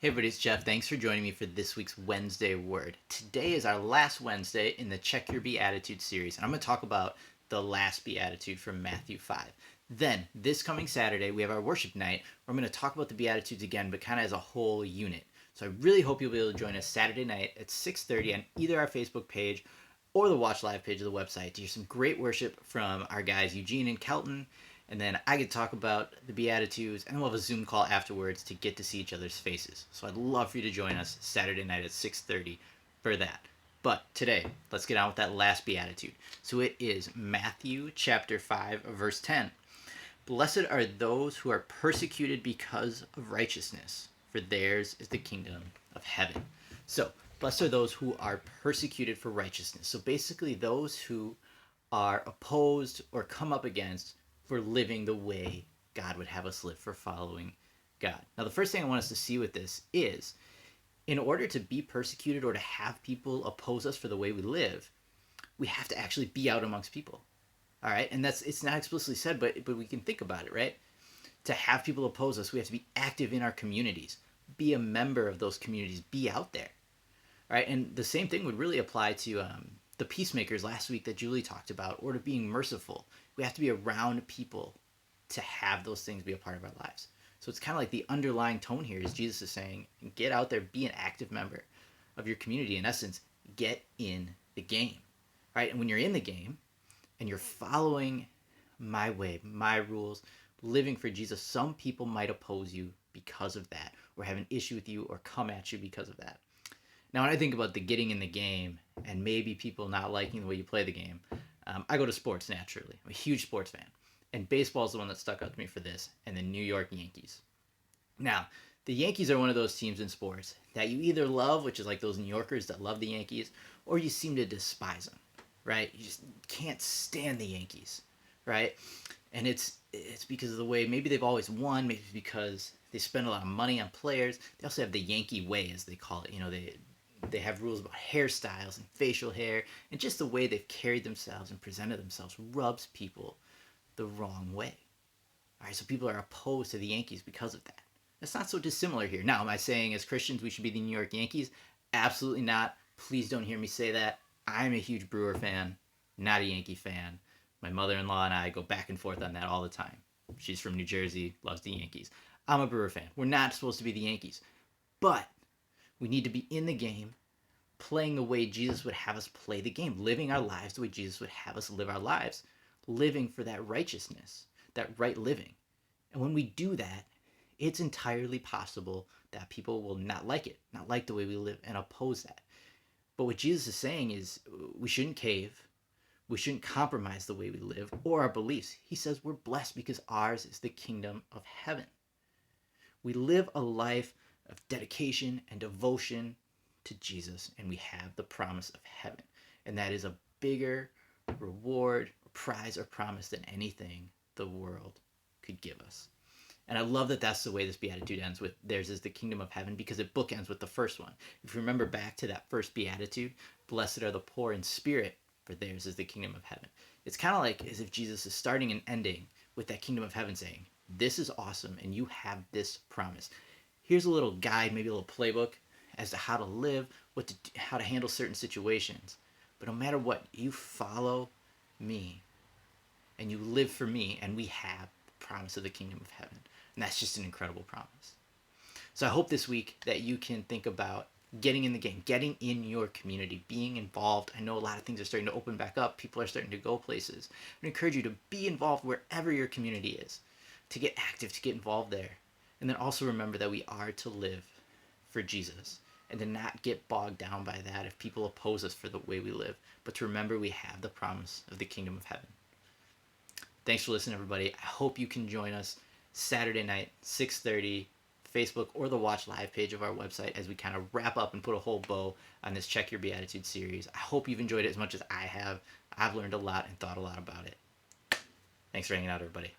Hey everybody, it's Geoff. Thanks for joining me for this week's Wednesday Word. Today is our last Wednesday in the Check Your Beatitude series, and I'm going to talk about the last Beatitude from Matthew 5. Then, this coming Saturday, we have our worship night, where I'm going to talk about the Beatitudes again, but kind of as a whole unit. So I really hope you'll be able to join us Saturday night at 6:30 on either our Facebook page or the Watch Live page of the website to hear some great worship from our guys Eugene and Kelton. And then I get to talk about the Beatitudes, and we'll have a Zoom call afterwards to get to see each other's faces. So I'd love for you to join us Saturday night at 6:30 for that. But today, let's get on with that last Beatitude. So it is Matthew chapter 5, verse 10. Blessed are those who are persecuted because of righteousness, for theirs is the kingdom of heaven. So, blessed are those who are persecuted for righteousness. So basically, those who are opposed or come up against for living the way God would have us live, for following God. Now, the first thing I want us to see with this is, in order to be persecuted or to have people oppose us for the way we live, we have to actually be out amongst people. All right? And it's not explicitly said, but we can think about it, right? To have people oppose us, we have to be active in our communities, be a member of those communities, be out there. All right? And the same thing would really apply to the peacemakers last week that Julie talked about, or to being merciful. We have to be around people to have those things be a part of our lives. So it's kind of like the underlying tone here is Jesus is saying, get out there, be an active member of your community. In essence, get in the game, right? And when you're in the game and you're following my way, my rules, living for Jesus, some people might oppose you because of that, or have an issue with you, or come at you because of that. Now, when I think about the getting in the game and maybe people not liking the way you play the game, I go to sports naturally. I'm a huge sports fan. And baseball is the one that stuck out to me for this, and the New York Yankees. Now, the Yankees are one of those teams in sports that you either love, which is like those New Yorkers that love the Yankees, or you seem to despise them, right? You just can't stand the Yankees, right? And it's because of the way, maybe they've always won, maybe because they spend a lot of money on players. They also have the Yankee way, as they call it. You know, they have rules about hairstyles and facial hair, and just the way they've carried themselves and presented themselves rubs people the wrong way. All right, so people are opposed to the Yankees because of that. That's not so dissimilar here. Now, am I saying as Christians we should be the New York Yankees? Absolutely not. Please don't hear me say that. I'm a huge Brewer fan, not a Yankee fan. My mother-in-law and I go back and forth on that all the time. She's from New Jersey, loves the Yankees. I'm a Brewer fan. We're not supposed to be the Yankees. But we need to be in the game, playing the way Jesus would have us play the game, living our lives the way Jesus would have us live our lives, living for that righteousness, that right living. And when we do that, it's entirely possible that people will not like it, not like the way we live, and oppose that. But what Jesus is saying is we shouldn't cave. We shouldn't compromise the way we live or our beliefs. He says we're blessed because ours is the kingdom of heaven. We live a life of dedication and devotion to Jesus, and we have the promise of heaven. And that is a bigger reward, or prize, or promise than anything the world could give us. And I love that that's the way this Beatitude ends with, theirs is the kingdom of heaven, because it bookends with the first one. If you remember back to that first Beatitude, blessed are the poor in spirit, for theirs is the kingdom of heaven. It's kind of like as if Jesus is starting and ending with that kingdom of heaven saying, this is awesome, and you have this promise. Here's a little guide, maybe a little playbook as to how to live, how to handle certain situations. But no matter what, you follow me and you live for me, and we have the promise of the kingdom of heaven. And that's just an incredible promise. So I hope this week that you can think about getting in the game, getting in your community, being involved. I know a lot of things are starting to open back up. People are starting to go places. I encourage you to be involved wherever your community is, to get active, to get involved there. And then also remember that we are to live for Jesus, and to not get bogged down by that if people oppose us for the way we live, but to remember we have the promise of the kingdom of heaven. Thanks for listening, everybody. I hope you can join us Saturday night, 6:30, Facebook or the Watch Live page of our website, as we kind of wrap up and put a whole bow on this Check Your Beatitude series. I hope you've enjoyed it as much as I have. I've learned a lot and thought a lot about it. Thanks for hanging out, everybody.